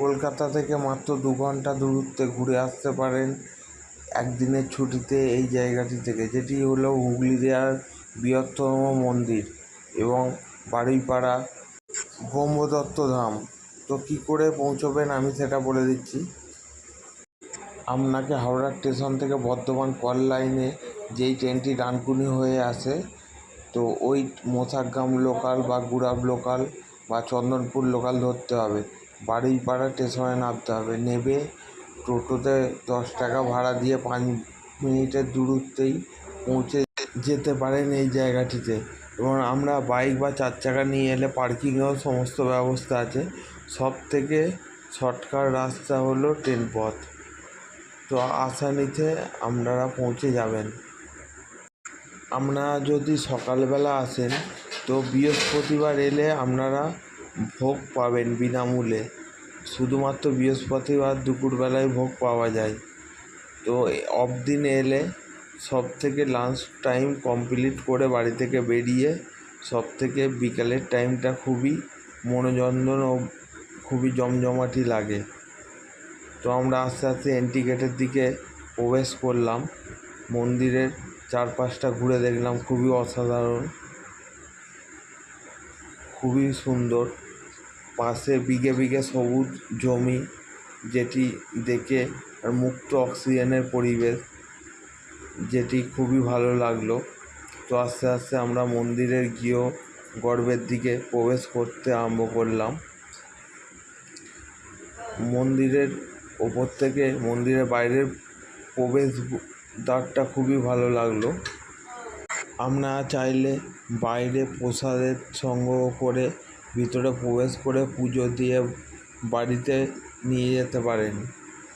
কলকাতা থেকে মাত্র 2 ঘন্টা দূরত্বে ঘুরে আসতে পারেন একদিনের ছুটিতে এই জায়গাটি থেকে, যেটি হলো হুগলি জেলার বৃহত্তম মন্দির এবং বারুইপাড়া ব্রহ্মদত্ত ধাম। তো কী করে পৌঁছবেন আমি সেটা বলে দিচ্ছি। আপনাকে হাওড়া স্টেশন থেকে বর্ধমান কল লাইনে যেই ট্রেনটি ডানকুনি হয়ে আসে, তো ওই মোথাগ্রাম লোকাল বা গুড়াব লোকাল বা চন্দনপুর লোকাল ধরতে হবে। বারুইপাড়া স্টেশনে নামতে হবে, নেবে টোটোতে 10 টাকা ভাড়া দিয়ে 5 মিনিটের দূরত্বেই পৌঁছে যেতে পারেন এই জায়গাটিতে। এবং আমরা বাইক বা 4 চাকা নিয়ে এলে পার্কিংয়েও সমস্ত ব্যবস্থা আছে। সব থেকে শর্টকাট রাস্তা হলো ট্রেন পথ। তো আসানিতে আপনারা পৌঁছে যাবেন। আপনারা যদি সকালবেলা আসেন তো বৃহস্পতিবার এলে আপনারা ভোগ পাবেন বিনামূল্যে। শুধুমাত্র বৃহস্পতিবার দুপুরবেলায় ভোগ পাওয়া যায়। তো অফ দিনে এলে সব থেকে লাঞ্চ টাইম কমপ্লিট করে বাড়ি থেকে বেরিয়ে সব থেকে বিকালের টাইমটা খুবই মনোরঞ্জন ও খুবই জমজমাটি লাগে। তো আমরা আস্তে আস্তে এন্ট্রি গেটের দিকে প্রবেশ করলাম। মন্দিরের চারপাশটা ঘুরে দেখলাম, খুবই অসাধারণ, খুবই সুন্দর। পাশে বিঘে বিঘে সবুজ জমি, যেটি দেখে আর মুক্ত অক্সিজেনের পরিবেশ, যেটি খুবই ভালো লাগলো। তো আস্তে আস্তে আমরা মন্দিরের গর্ভের দিকে প্রবেশ করতে আরম্ভ করলাম। মন্দিরের ওপর থেকে মন্দিরের বাইরের প্রবেশ দ্বারটা খুবই ভালো লাগলো। আপনারা চাইলে বাইরে প্রসাদের সংগ্রহ করে ভিতরে প্রবেশ করে পুজো দিয়ে বাড়িতে নিয়ে যেতে পারেন।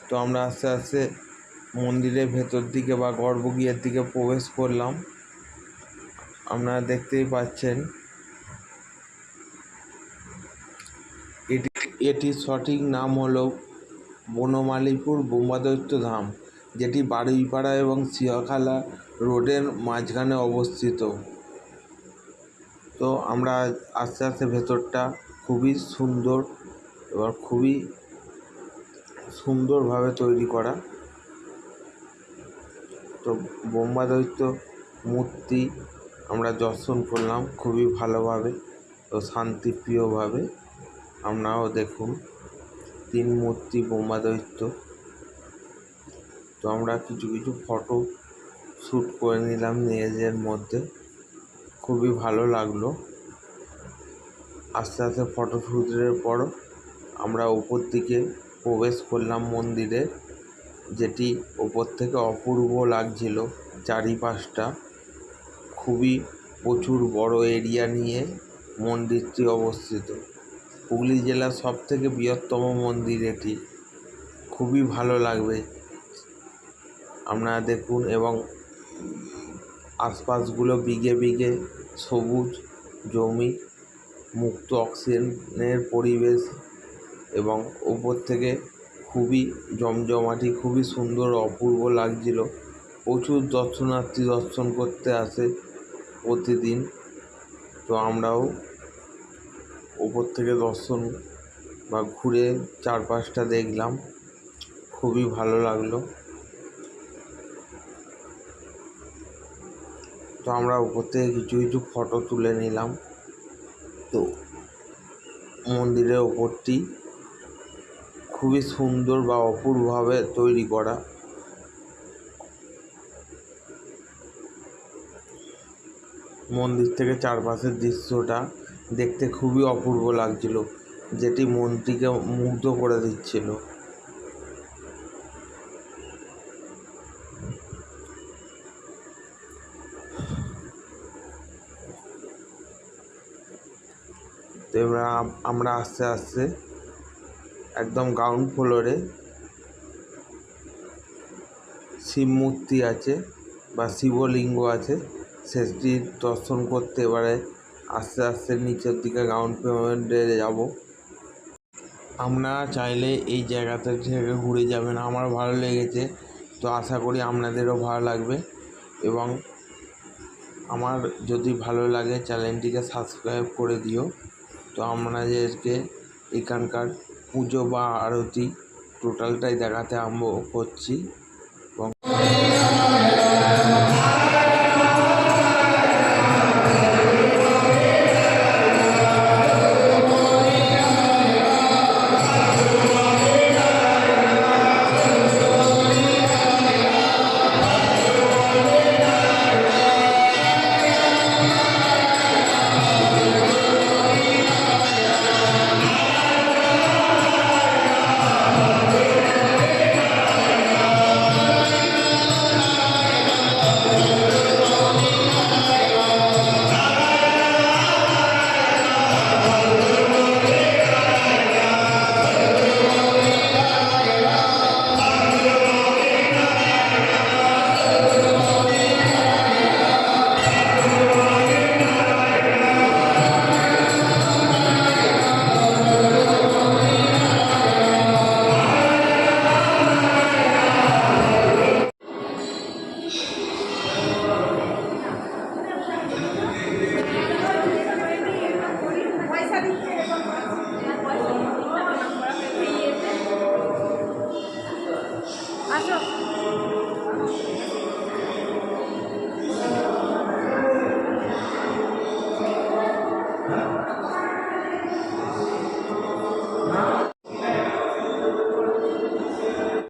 তো আমরা আস্তে আস্তে মন্দিরের ভেতর দিকে বা গর্ভগৃহের দিকে প্রবেশ করলাম। আপনারা দেখতেই পাচ্ছেন এটির সঠিক নাম হলো বনমালীপুর ব্রহ্মদৈত্য ধাম, যেটি বারুইপাড়া এবং সিয়াখালা রোডের মাঝখানে অবস্থিত। তো আমরা আস্তে আস্তে ভেতরটা খুবই সুন্দর এবার খুবই সুন্দরভাবে তৈরি করা। তো ব্রহ্মদৈত্য মূর্তি আমরা দর্শন করলাম খুবই ভালোভাবে ও শান্তিপ্রিয়ভাবে। আপনারাও দেখুন 3 মূর্তি ব্রহ্মদৈত্য। তো আমরা কিছু কিছু ফটো শ্যুট করে নিলাম নিজেদের মধ্যে, খুবই ভালো লাগলো। আস্তে আস্তে ফটো শ্যুটের পর আমরা উপর দিকে প্রবেশ করলাম মন্দিরে, যেটি ওপর থেকে অপূর্ব লাগছিল। চারিপাশটা খুবই প্রচুর বড় এরিয়া নিয়ে মন্দিরটি অবস্থিত। হুগলি জেলার সবথেকে বৃহত্তম মন্দির এটি। খুবই ভালো লাগবে আপনারা দেখুন, এবং আশপাশগুলো বিঘে বিঘে সবুজ জমি, মুক্ত অক্সিজেনের পরিবেশ, এবং উপর থেকে খুবই জমজমাটি, খুবই সুন্দর অপূর্ব লাগছিল। প্রচুর দর্শনার্থী দর্শন করতে আসে প্রতিদিন। তো আমরাও উপর থেকে দর্শন বা ঘুরে চারপাশটা দেখলাম, খুবই ভালো লাগলো। তো আমরা উপর থেকে কিছু কিছু ফটো তুলে নিলাম। তো মন্দিরের ওপরটি খুবই সুন্দর বা অপূর্বভাবে তৈরি করা। মন্দির থেকে চারপাশের দৃশ্যটা দেখতে খুবই অপূর্ব লাগছিল, যেটি মনটিকে মুগ্ধ করে দিচ্ছিল। তো এবার আমরা আস্তে আস্তে একদম গ্রাউন্ড ফ্লোরে শিব মূর্তি আছে বা শিবলিঙ্গ আছে, সেটি দর্শন করতে এবারে আস্তে আস্তে নিচের দিকে গ্রাউন্ড ফ্লোরে যাব। আপনারা চাইলে এই জায়গাটা থেকে ঘুরে যাবেন, আমার ভালো লেগেছে। তো আশা করি আপনাদেরও ভালো লাগবে, এবং আমার যদি ভালো লাগে চ্যানেলটিকে সাবস্ক্রাইব করে দিও। তো আপনাদেরকে এখানকার পুজো বা আরতি টোটালটাই দেখাতে আরম্ভ করছি। এবং